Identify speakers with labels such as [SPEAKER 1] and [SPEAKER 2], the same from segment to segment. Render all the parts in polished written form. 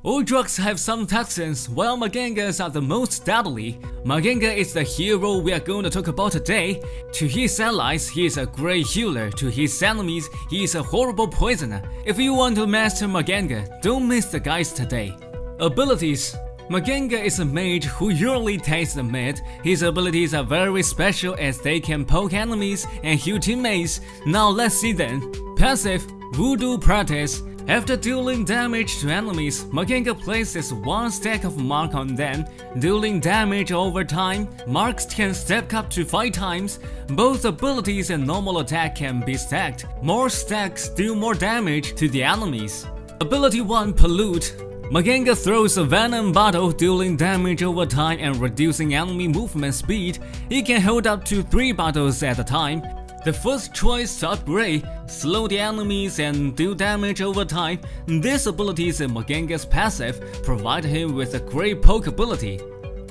[SPEAKER 1] All drugs have some toxins, while Magengas are the most deadly. Mganga is the hero we are going to talk about today. To his allies, he is a great healer. To his enemies, he is a horrible poisoner. If you want to master Mganga, don't miss the guys today. Abilities. Mganga is a mage who usually takes the mid. His abilities are very special as they can poke enemies and heal teammates. Now let's see them. Passive, Voodoo Practice. After dealing damage to enemies, Mganga places one stack of mark on them. Dealing damage over time, marks can stack up to 5 times. Both abilities and normal attack can be stacked. More stacks deal more damage to the enemies. Ability 1 Pollute. Mganga throws a venom bottle, dealing damage over time and reducing enemy movement speed. He can hold up to 3 bottles at a time. The first choice to upgrade, slow the enemies and deal damage over time. This ability is Mganga's passive, provide him with a great poke ability.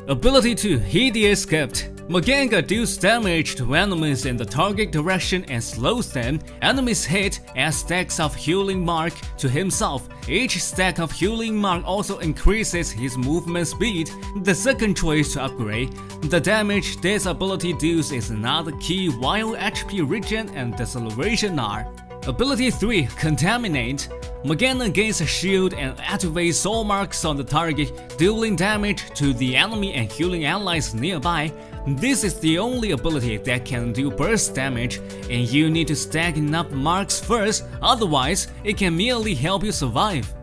[SPEAKER 1] Ability 2 Hideous Gift. Mganga deals damage to enemies in the target direction and slows them. Enemies hit adds stacks of healing mark to himself. Each stack of healing mark also increases his movement speed. The second choice to upgrade, the damage this ability deals is another key while HP regen and deceleration are. Ability 3 Contaminate. Mganga gains a shield and activates soul marks on the target, dealing damage to the enemy and healing allies nearby. This is the only ability that can do burst damage, and you need to stack enough marks first, otherwise it can merely help you survive.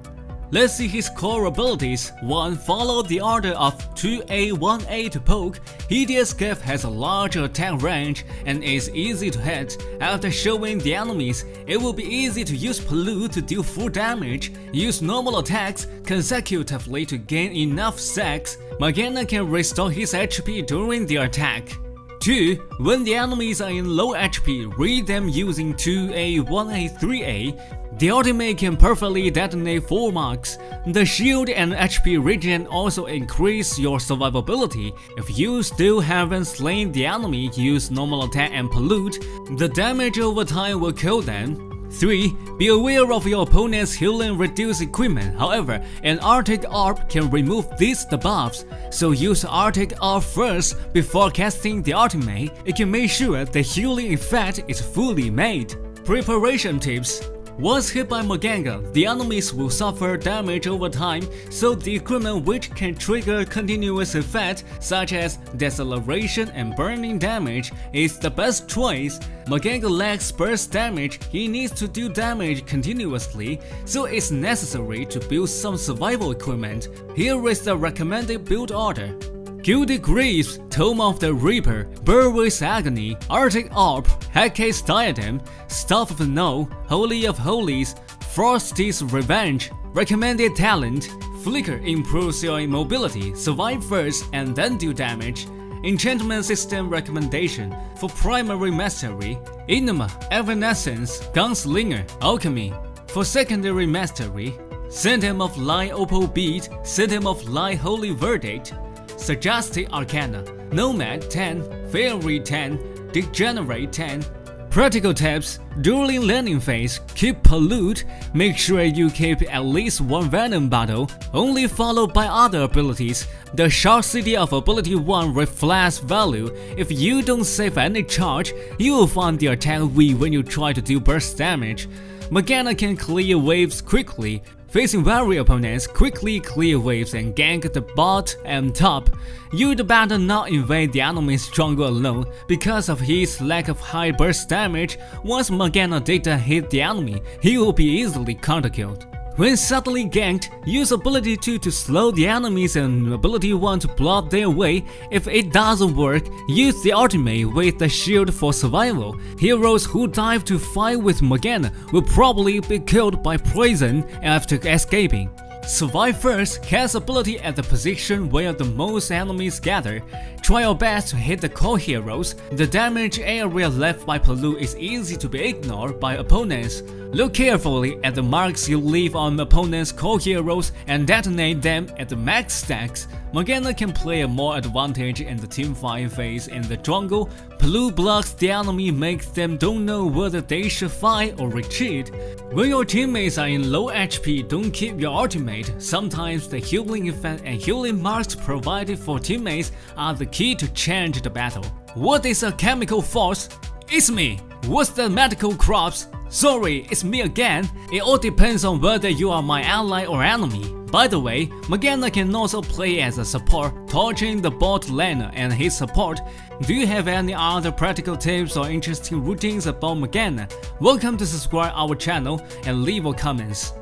[SPEAKER 1] Let's see his core abilities. 1. Follow the order of 2A, 1A to poke. Hideous Gift has a large attack range and is easy to hit. After showing the enemies, it will be easy to use Pollute to deal full damage. Use normal attacks consecutively to gain enough stacks. Mganga can restore his HP during the attack. 2. When the enemies are in low HP, read them using 2A, 1A, 3A. The ultimate can perfectly detonate 4 marks. The shield and HP regen also increase your survivability. If you still haven't slain the enemy, use normal attack and Pollute. The damage over time will kill them. 3. Be aware of your opponent's heal and reduce equipment. However, an Arctic Orb can remove these debuffs, so use Arctic Orb first before casting the ultimate. It can make sure the healing effect is fully made. Preparation tips. Once hit by Mganga, the enemies will suffer damage over time, so the equipment which can trigger continuous effect such as deceleration and burning damage is the best choice. Mganga lacks burst damage, he needs to do damage continuously, so it's necessary to build some survival equipment. Here is the recommended build order. Gilded Greaves, Tome of the Reaper, Burway's Agony, Arctic Orb, Hecate's Diadem, Staff of No, Holy of Holies, Frosty's Revenge. Recommended talent, Flicker improves your immobility, survive first and then do damage. Enchantment system recommendation for primary mastery, Enema, Evanescence, Gunslinger, Alchemy. For secondary mastery, Symptom of Light Opal Bead, Symptom of Light Holy Verdict, Suggested Arcana, Nomad 10, Fairy 10, Degenerate 10. Practical tips. During landing phase, keep Pollute. Make sure you keep at least 1 Venom bottle, only followed by other abilities. The scarcity of ability 1 reflects value. If you don't save any charge, you will find the attack weak when you try to do burst damage. Mganga can clear waves quickly. Facing varied opponents, quickly clear waves and gank the bot and top. You'd better not invade the enemy's jungle alone because of his lack of high burst damage. Once Mganga data hit the enemy, he will be easily counter-killed. When suddenly ganked, use ability 2 to slow the enemies and ability 1 to block their way. If it doesn't work, use the ultimate with the shield for survival. Heroes who dive to fight with Mganga will probably be killed by poison after escaping. Survive first, cast ability at the position where the most enemies gather. Try your best to hit the core heroes. The damage area left by Pollute is easy to be ignored by opponents. Look carefully at the marks you leave on opponents' core heroes and detonate them at the max stacks. Mganga can play a more advantage in the teamfight phase in the jungle. Pollute blocks the enemy, makes them don't know whether they should fight or retreat. When your teammates are in low HP, don't keep your ultimate. Contaminate, sometimes the healing effect and healing marks provided for teammates are the key to change the battle. What is a chemical force? It's me. What's the medical crops? Sorry, it's me again. It all depends on whether you are my ally or enemy. By the way, Mganga can also play as a support, torching the bot laner and his support. Do you have any other practical tips or interesting routines about Mganga? Welcome to subscribe our channel and leave your comments.